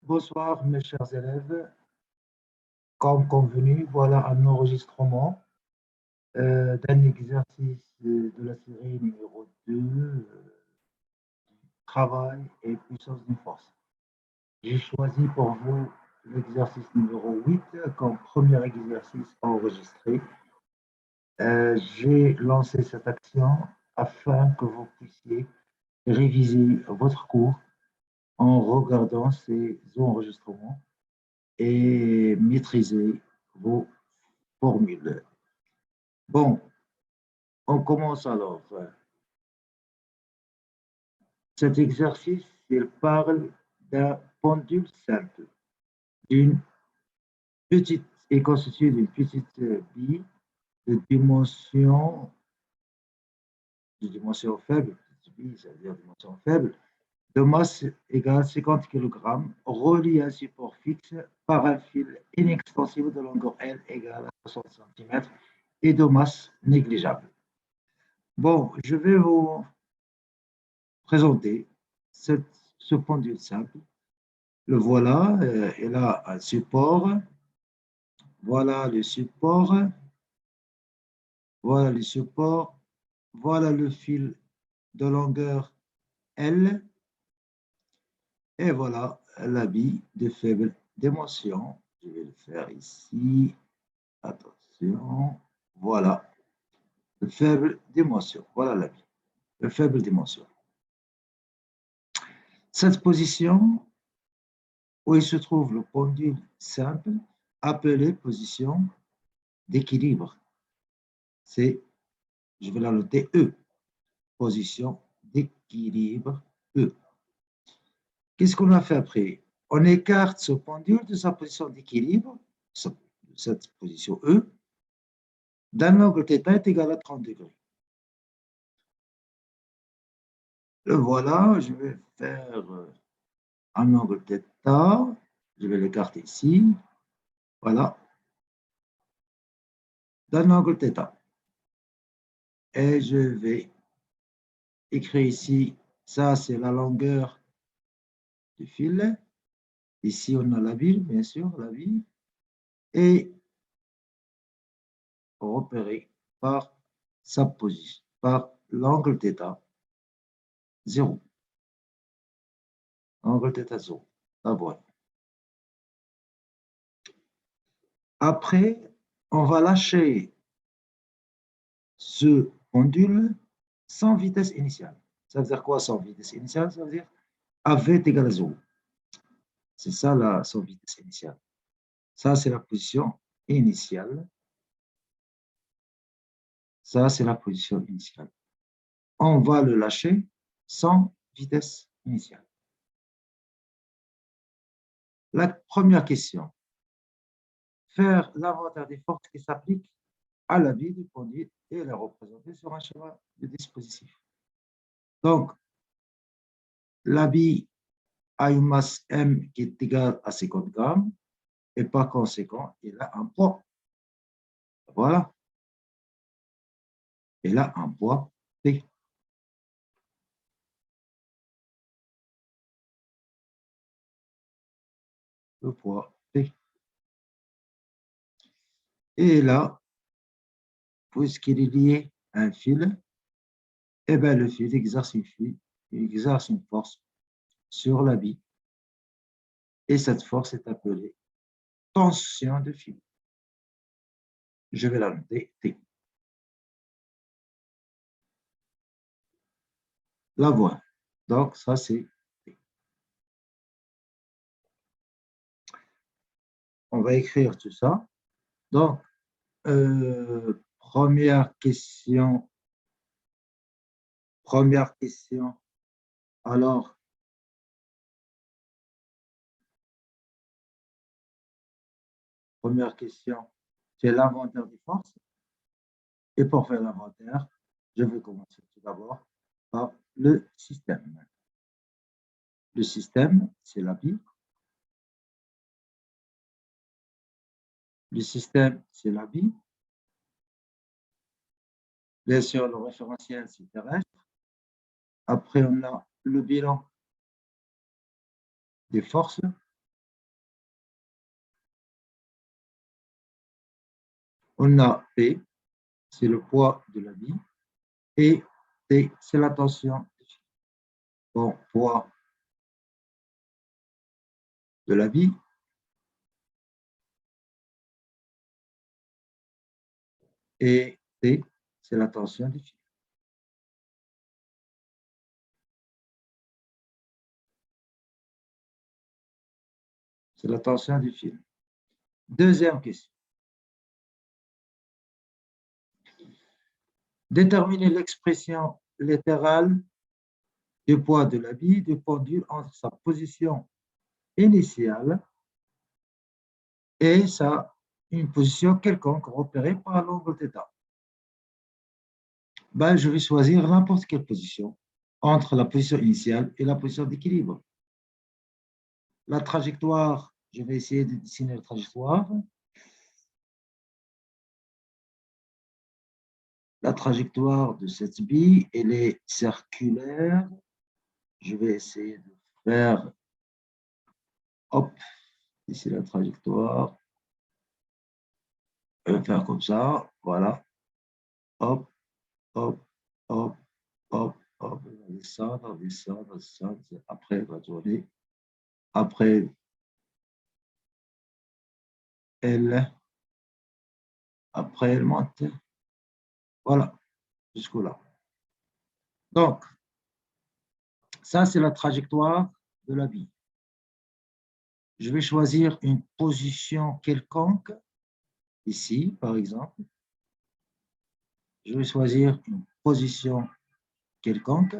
Bonsoir mes chers élèves. Comme convenu, voilà un enregistrement d'un exercice de la série numéro 2, travail et puissance d'une force. J'ai choisi pour vous l'exercice numéro 8 comme premier exercice enregistré. J'ai lancé cette action afin que vous puissiez réviser votre cours en regardant ces enregistrements et maîtriser vos formules. Bon, on commence alors. Cet exercice, il parle d'un pendule simple, d'une petite, est constitué d'une petite bille de dimension faible, petite bille, c'est-à-dire dimension faible, de masse égale 50 kg, relié à un support fixe par un fil inextensible de longueur L égale à 60 cm et de masse négligeable. Bon, je vais vous présenter ce pendule simple. Le voilà, il a un support. Voilà le support. Voilà le support. Voilà le fil de longueur L. Et voilà la bille de faible dimension. Je vais le faire ici. Attention. Voilà. De faible dimension. Voilà la bille. De faible dimension. Cette position où il se trouve le pendule simple, appelée position d'équilibre. C'est, je vais la noter E, position d'équilibre E. Qu'est-ce qu'on a fait après? On écarte ce pendule de sa position d'équilibre, cette position E, d'un angle θ est égal à 30 degrés. Le voilà, je vais faire un angle θ, je vais l'écarter ici, voilà, d'un angle θ. Et je vais écrire ici, ça c'est la longueur du fil. Ici on a la bille, bien sûr, la bille. Et repéré par sa position, par l'angle θ, 0. Angle θ 0. La voilà. Après, on va lâcher ce pendule sans vitesse initiale. Ça veut dire quoi sans vitesse initiale? Ça veut dire à v est égal à 0. C'est ça la sans vitesse initiale. Ça, c'est la position initiale. Ça, c'est la position initiale. On va le lâcher sans vitesse initiale. La première question. Faire l'inventaire des forces qui s'appliquent à la bille du pendule et la représenter sur un schéma de dispositif. Donc, la bille a une masse M qui est égale à 50 grammes et par conséquent, il a un poids. Voilà. Il a un poids P. Le poids P. Et là, puisqu'il est lié à un fil, eh bien, le fil exerce une force sur la bille. Et cette force est appelée tension de fil. Je vais la noter T. La voilà. Donc, ça, c'est T. On va écrire tout ça. Donc, première question. Alors, première question, c'est l'inventaire des forces. Et pour faire l'inventaire, je vais commencer tout d'abord par le système. Le système, c'est la bille. Le système, c'est la bille. Bien sûr, le référentiel, c'est terrestre. Après, on a le bilan des forces. On a P, c'est le poids de la vie, et T, c'est la tension. Bon, poids de la vie, et T, c'est la tension du fil. C'est la tension du fil. Deuxième question. Déterminer l'expression littérale du poids de la vie du pendule entre sa position initiale et une position quelconque repérée par l'angle θ. Ben, je vais choisir n'importe quelle position entre la position initiale et la position d'équilibre. La trajectoire, je vais essayer de dessiner la trajectoire. La trajectoire de cette bille, elle est circulaire. Je vais essayer de faire, hop, ici la trajectoire. Je vais faire comme ça, voilà. Hop, hop, hop, hop, hop. On va descendre, descendre, descendre. Après, elle va tourner. Après, elle, après, elle monte. Voilà, jusqu'au-là. Donc, ça, c'est la trajectoire de la bille. Je vais choisir une position quelconque, ici, par exemple. Je vais choisir une position quelconque.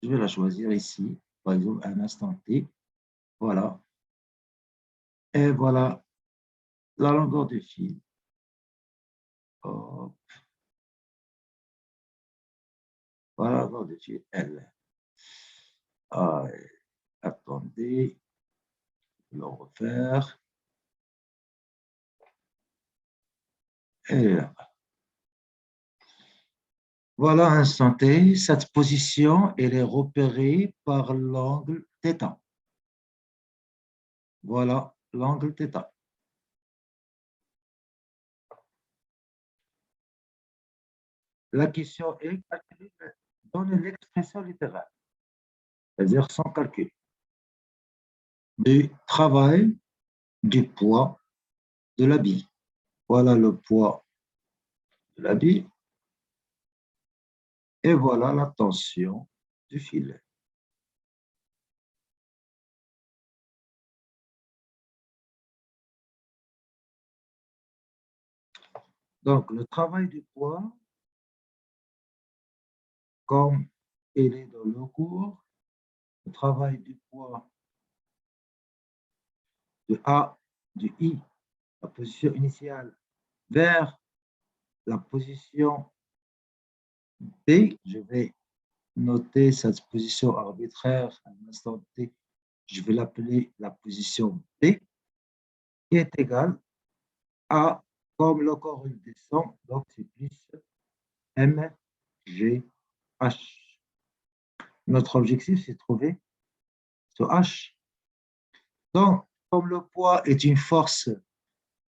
Je vais la choisir ici, par exemple, à un instant T. Voilà. Et voilà la longueur du fil. Hop. Voilà la longueur du fil, L. Ah, attendez, je vais le refaire. Et là. Voilà, un instant T. Cette position, elle est repérée par l'angle θ. Voilà l'angle θ. La question est donner l'expression littérale, c'est-à-dire sans calcul, du travail du poids de la bille. Voilà le poids de la bille et voilà la tension du filet. Donc, le travail du poids, comme il est dans le cours, le travail du poids de A, du I, la position initiale, vers la position B, je vais noter cette position arbitraire à l'instant T, je vais l'appeler la position B, qui est égale à, comme le corps il descend, donc c'est plus M, G, H. Notre objectif, c'est de trouver ce H. Donc, comme le poids est une force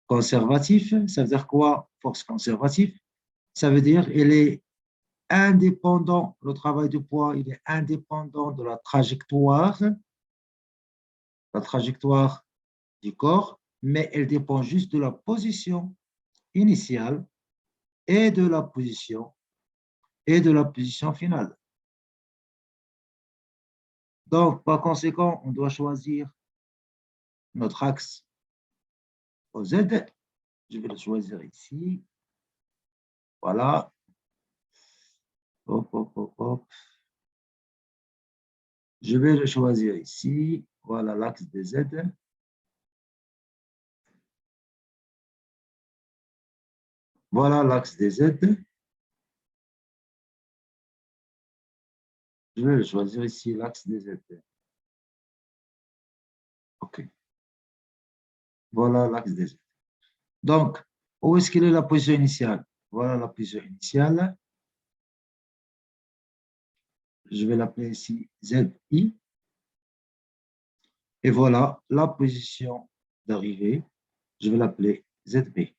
conservative, ça veut dire quoi, force conservative? Ça veut dire qu'il est indépendant, le travail du poids, il est indépendant de la trajectoire du corps, mais elle dépend juste de la position initiale et de la position finale. Donc, par conséquent, on doit choisir notre axe au Z. Je vais le choisir ici. Voilà. Hop, hop, hop, hop. Je vais le choisir ici. Voilà l'axe des Z. Voilà l'axe des Z. Je vais le choisir ici, l'axe des Z. OK. Voilà l'axe des Z. Donc, où est-ce qu'elle est la position initiale? Voilà la position initiale. Je vais l'appeler ici ZI. Et voilà la position d'arrivée. Je vais l'appeler ZB.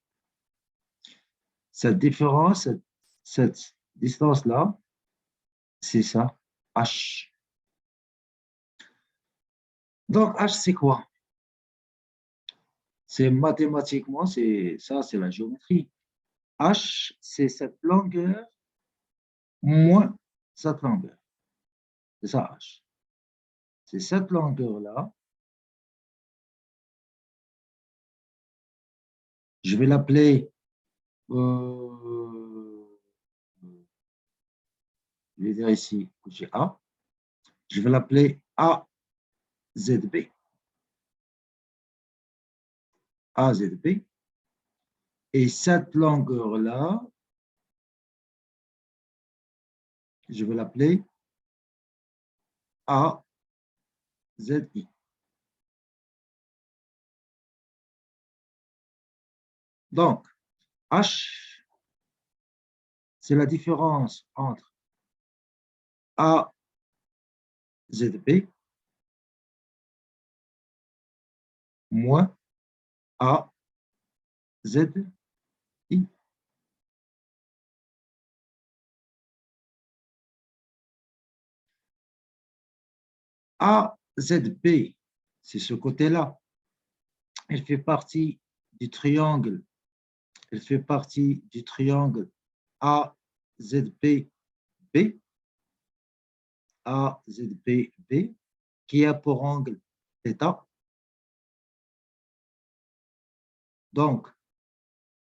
Cette différence, cette distance-là, c'est ça, H. Donc, H, c'est quoi? C'est mathématiquement, c'est ça, c'est la géométrie. H, c'est cette longueur moins cette longueur. C'est ça, H. C'est cette longueur-là. Je vais l'appeler, je vais dire ici que j'ai A. Je vais l'appeler AZB. AZB. Et cette longueur-là, je vais l'appeler AZI. Donc, H, c'est la différence entre AZB moins AZI. AZB, c'est ce côté-là. Elle fait partie du triangle. Elle fait partie du triangle AZBB, AZBB, qui a pour angle θ. Donc,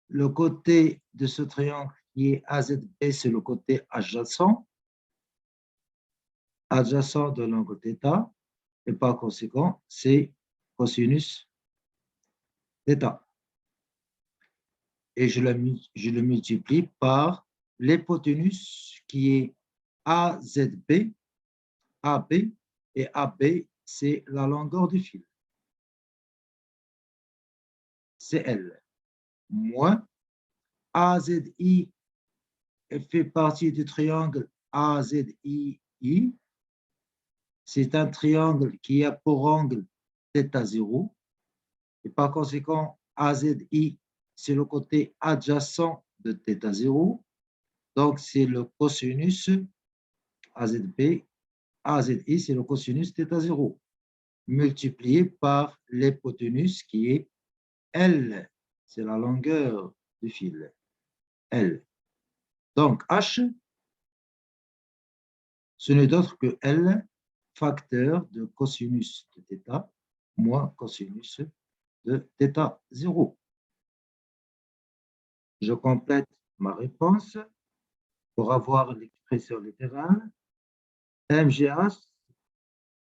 le côté de ce triangle qui est AZB, c'est le côté adjacent de l'angle θ, et par conséquent, c'est cosinus θ. Et je le multiplie par l'hypoténuse qui est AZB, AB, et AB, c'est la longueur du fil. C'est elle. Moins AZI, elle fait partie du triangle AZII. C'est un triangle qui a pour angle θ0. Et par conséquent, AZI, c'est le côté adjacent de θ0. Donc, c'est le cosinus AZB. AZI, c'est le cosinus θ0, multiplié par l'hypoténuse qui est L. C'est la longueur du fil. L. Donc, H, ce n'est d'autre que L, facteur de cosinus de θ, moins cosinus de θ0. Je complète ma réponse pour avoir l'expression littérale. MGH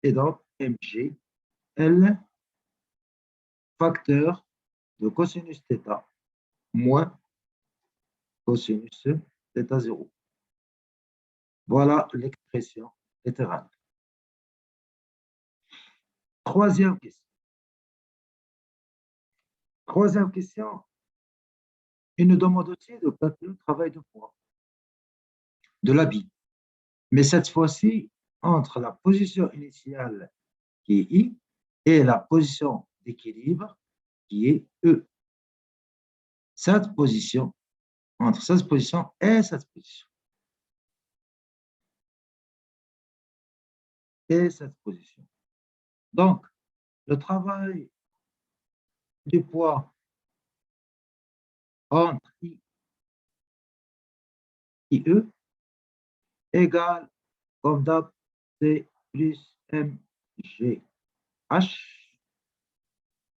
est donc MG, L, facteur de cosinus θ, moins cosinus θ0. Voilà l'expression littérale. Troisième question. Troisième question, il nous demande aussi de calculer le travail de poids de l'habit. Mais cette fois-ci, entre la position initiale qui est I et la position d'équilibre qui est E. Cette position, entre cette position et cette position. Et cette position. Donc, le travail du poids entre I et E égale, comme d'hab, C plus MG. H.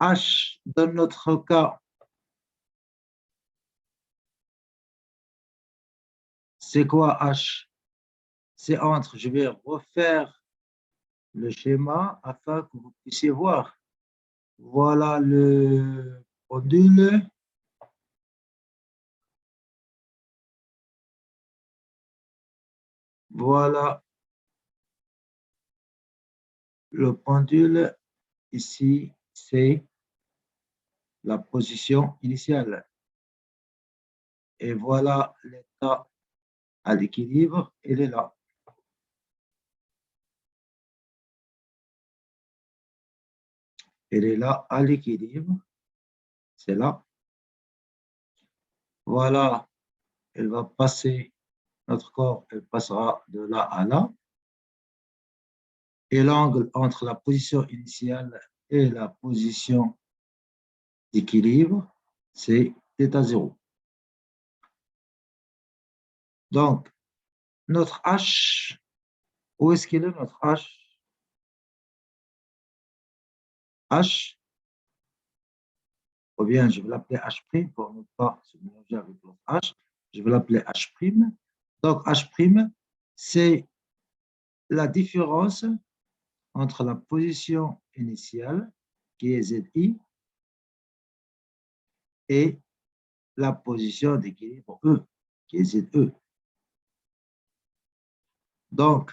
H, dans notre cas, c'est quoi H? C'est entre, je vais refaire le schéma afin que vous puissiez voir. Voilà le pendule. Voilà le pendule. Ici, c'est la position initiale. Et voilà l'état à l'équilibre. Il est là. Il est là à l'équilibre. C'est là. Voilà elle va passer, notre corps, elle passera de là à là. Et l'angle entre la position initiale et la position d'équilibre, c'est θ0. Donc, notre H, où est-ce qu'il est notre H? H, ou bien je vais l'appeler H' pour ne pas se mélanger avec l'autre H. Je vais l'appeler H'. Donc, H', c'est la différence entre la position initiale, qui est ZI, et la position d'équilibre E, qui est ZE. Donc,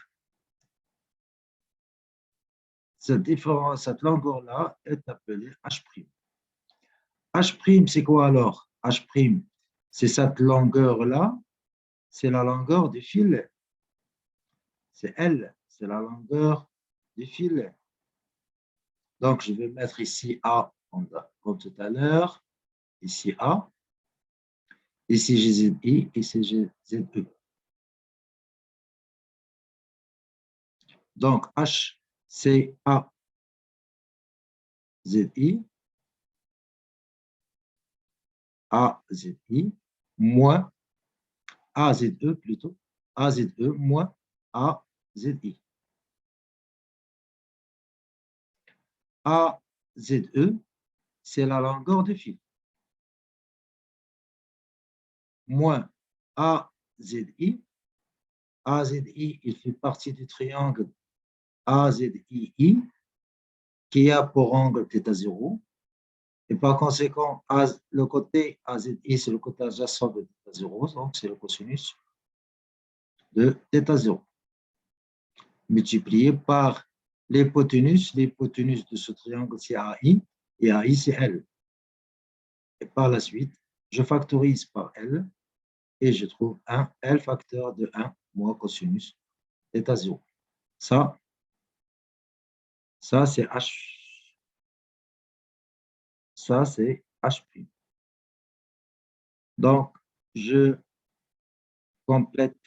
cette différence, cette longueur-là est appelée H'. H', c'est quoi alors? H', c'est cette longueur-là, c'est la longueur du fil. C'est L, c'est la longueur du fil. Donc, je vais mettre ici A comme tout à l'heure, ici A, ici j'ai ZI, ici j'ai ZE. Donc, H, c'est A, ZI, A, ZI, moins A, ZE plutôt, A, ZE moins A, ZI. A, ZE, c'est la longueur du fil, moins A, ZI. A, ZI, il fait partie du triangle AZII, qui a pour angle θ0. Et par conséquent, le côté AZI, c'est le côté adjacent de θ0, donc c'est le cosinus de θ0, multiplié par l'hypoténuse. L'hypoténuse de ce triangle, c'est AI, et AI, c'est L. Et par la suite, je factorise par L, et je trouve un L facteur de 1 moins cosinus θ0. Ça c'est H. Ça, c'est H'. Donc, je complète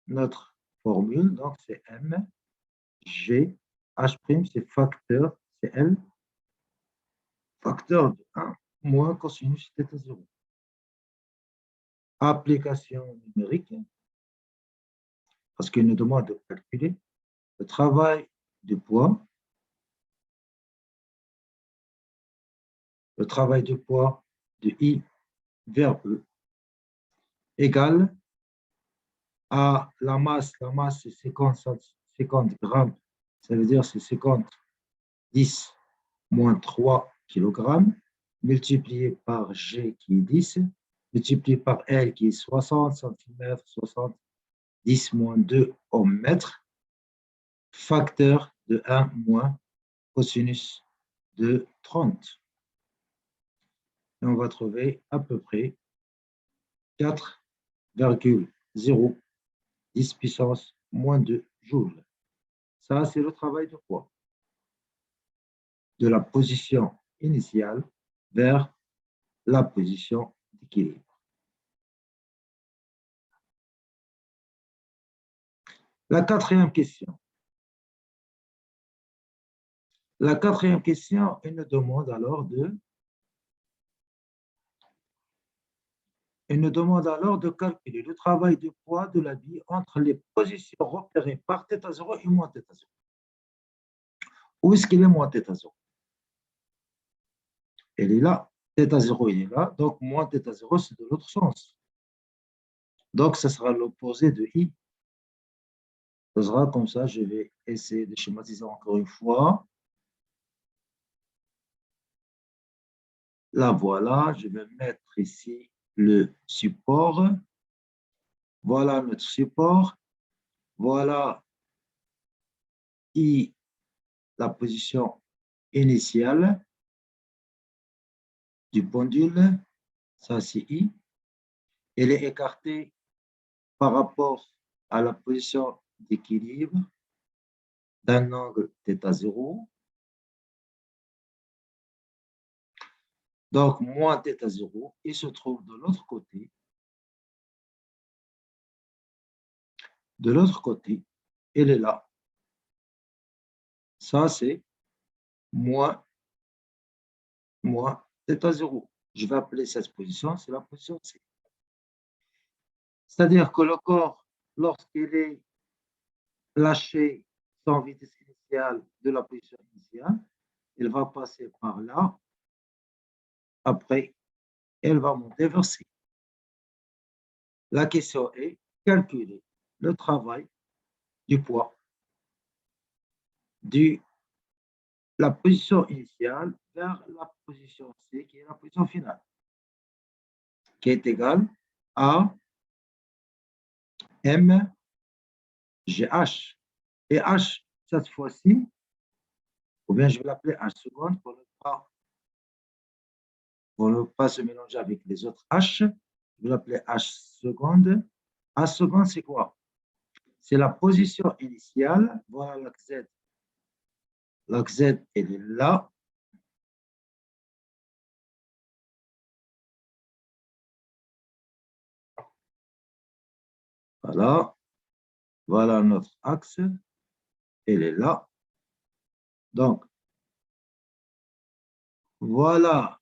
notre formule. Donc, c'est M, G, H', c'est facteur, c'est L, facteur de 1 moins cosinus θ0. Application numérique, parce qu'il nous demande de calculer le travail de poids. Le travail de poids de I vers E égale à la masse. La masse, c'est 50 grammes. Ça veut dire c'est 50, 10 moins 3 kg, multiplié par G qui est 10, multiplié par L qui est 60 cm, 60, 10 moins 2 au mètre, facteur de 1 moins cosinus de 30. Et on va trouver à peu près 4,010 puissance moins 2 joules. Ça, c'est le travail de poids. De la position initiale vers la position d'équilibre. La quatrième question. La quatrième question, elle nous demande alors de calculer le travail de poids de la bille entre les positions repérées par θ0 et moins θ0. Où est-ce qu'il est moins θ0? Elle est là. θ0, il est là. Donc, moins θ0, c'est de l'autre sens. Donc, ce sera l'opposé de I. Ce sera comme ça. Je vais essayer de schématiser encore une fois. Là, voilà. Je vais mettre ici le support. Voilà notre support. Voilà I, la position initiale du pendule. Ça, c'est I. Elle est écartée par rapport à la position d'équilibre d'un angle θ0. Donc, moins θ 0, il se trouve de l'autre côté. De l'autre côté, elle est là. Ça, c'est moins θ 0. Je vais appeler cette position, c'est la position C. C'est-à-dire que le corps, lorsqu'il est lâché sans vitesse initiale de la position initiale, il va passer par là. Après, elle va monter vers C. La question est calculer le travail du poids de la position initiale vers la position C, qui est la position finale, qui est égale à mgh. Et h, cette fois-ci, ou bien je vais l'appeler h seconde pour ne pas se mélanger avec les autres h. Je vais l'appeler h seconde. H seconde, c'est quoi? C'est la position initiale. Voilà l'axe Z. L'axe Z, elle est là. Voilà. Voilà notre axe. Elle est là. Donc, voilà.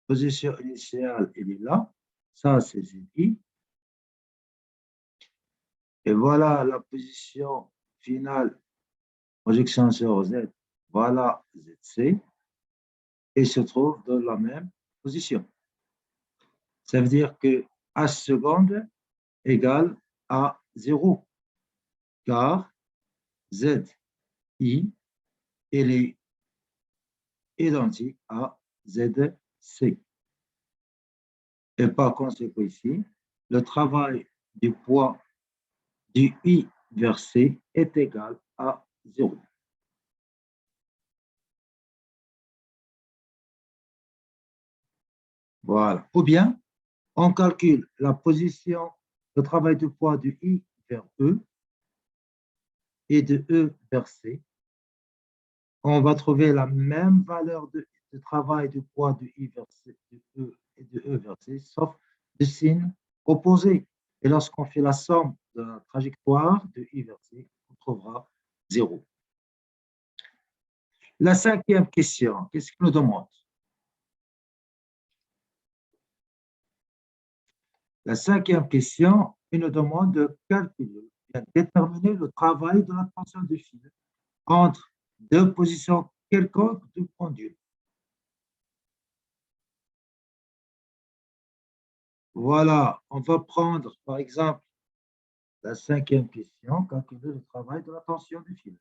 Position initiale, elle est là. Ça, c'est ZI. Et voilà la position finale, projection sur Z. Voilà ZC. Et se trouve dans la même position. Ça veut dire que H seconde égale à 0, car ZI, elle est identique à ZC. Et par conséquent ici, le travail du poids du I vers C est égal à 0. Voilà. Ou bien, on calcule la position, le travail du poids du I vers E et de E vers C. On va trouver la même valeur de travail du poids du I vers C, de E et de E vers C, sauf de signe opposé. Et lorsqu'on fait la somme de la trajectoire de I vers C, on trouvera 0. La cinquième question, qu'est-ce qu'il nous demande? La cinquième question, il nous demande de calculer, de déterminer le travail de la tension du fil entre deux positions quelconques du pendule. Voilà, on va prendre par exemple la cinquième question, calculer le travail de la tension du fil.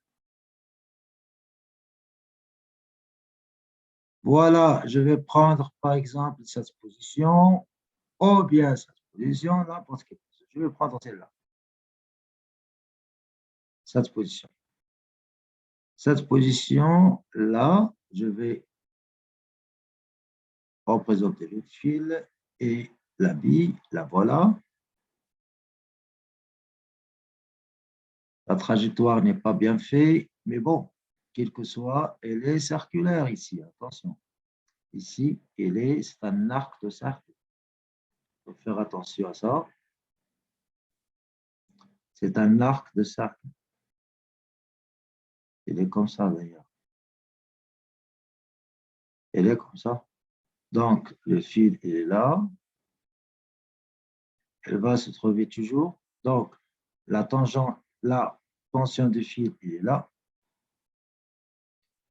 Voilà, je vais prendre par exemple cette position, ou bien cette position, n'importe quelle position. Je vais prendre celle-là, cette position. Cette position-là, je vais représenter le fil et la bille, la voilà. La trajectoire n'est pas bien faite, mais bon, quel que soit, elle est circulaire ici, attention. Ici, c'est un arc de cercle. Il faut faire attention à ça. C'est un arc de cercle. Il est comme ça d'ailleurs. Il est comme ça. Donc, le fil il est là. Elle va se trouver toujours. Donc, la tangente, la tension du fil, il est là.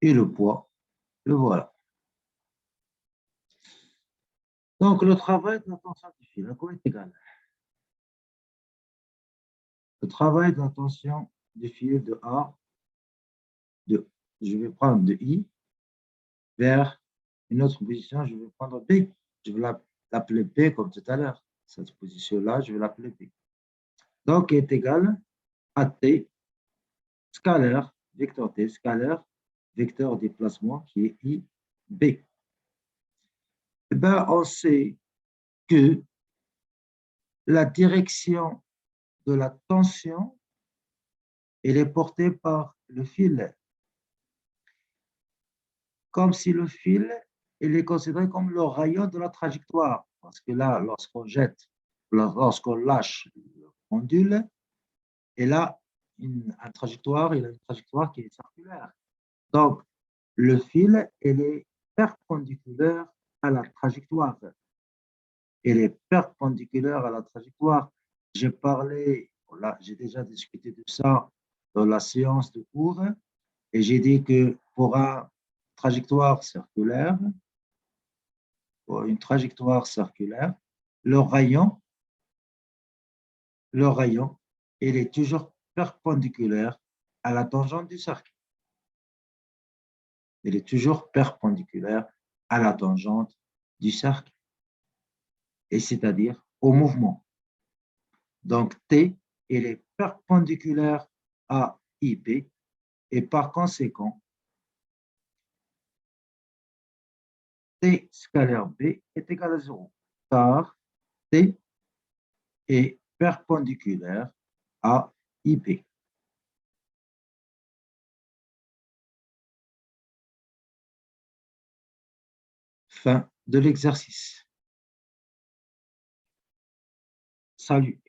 Et le poids, le voilà. Donc, le travail de la tension du fil, à quoi est égal? Le travail de la tension du fil de A, je vais prendre de I vers une autre position, je vais prendre B. Je vais l'appeler B comme tout à l'heure. Cette position-là, je vais l'appeler B. Donc, est égal à T scalaire, vecteur T scalaire, vecteur déplacement qui est I, B. Eh bien, on sait que la direction de la tension, elle est portée par le fil. Comme si le fil il est considéré comme le rayon de la trajectoire. Parce que là, lorsqu'on lâche le pendule, il a une trajectoire, il a une trajectoire qui est circulaire. Donc, le fil, il est perpendiculaire à la trajectoire. Il est perpendiculaire à la trajectoire. J'ai parlé, voilà, j'ai déjà discuté de ça dans la séance de cours et j'ai dit que pour une trajectoire circulaire, le rayon, le rayon, il est toujours perpendiculaire à la tangente du cercle. Il est toujours perpendiculaire à la tangente du cercle, et c'est-à-dire au mouvement. Donc, T, il est perpendiculaire à IP, et par conséquent, T scalaire B est égal à 0, car T est perpendiculaire à IP. Fin de l'exercice. Salut.